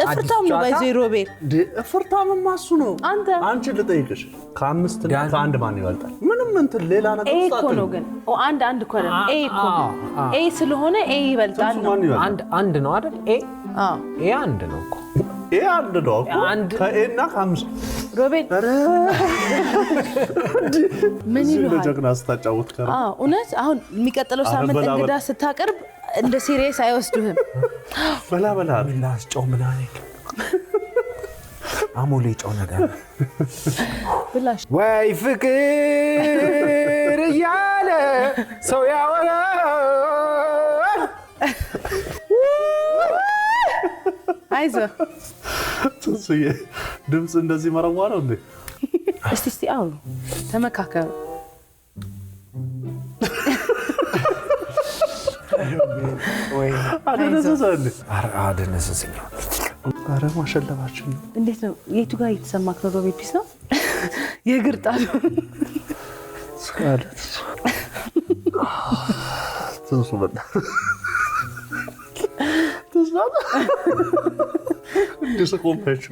እፍርታም ነው ባይዘይ ሮቤል እፍርታም ማሱ ነው አንቺ ልጠይቅሽ ከአምስት ከአንድ ማን ይወጣል ምንም እንትን ሌላ ነገር እኮ ነው ግን አንድ እኮ ነው እኮ ኤ ስለሆነ ኤ ይበልጣል አንድ ነው አይደል ኤ አንድ ነው እኮ ኤ አንድ ነው እኮ ከኤና ከአምስት ሮቤል ምን ይሉሃል ለጀግና ስታጫውት ከረ እውነት አሁን የሚቀጥለው ሳምንት እንግዳ ስታቀርብ እንደ ሲሪየስ አይወስዱህም በላ ቢላስ ጮህ ምናምን አሞሌ ጮህ ነገር ብላሽ ወይ ፍቅር እያለ ሰው ያወራል አይዞህ ትንሱዬ ድምፅ እንደዚህ መረዋ ነው እንዴ እስቲ አውሩ ተመካከሩ ወይ አደነዘዘኝ አረ ማሸለባችን እንዴት ነው የቱ ጋር እየተሰማክ ነው ሮቤል ፒስ ነው የግርጣሉ ስካለት ትንሱ በላ ትንሱ እንዴ ሰቆምሽ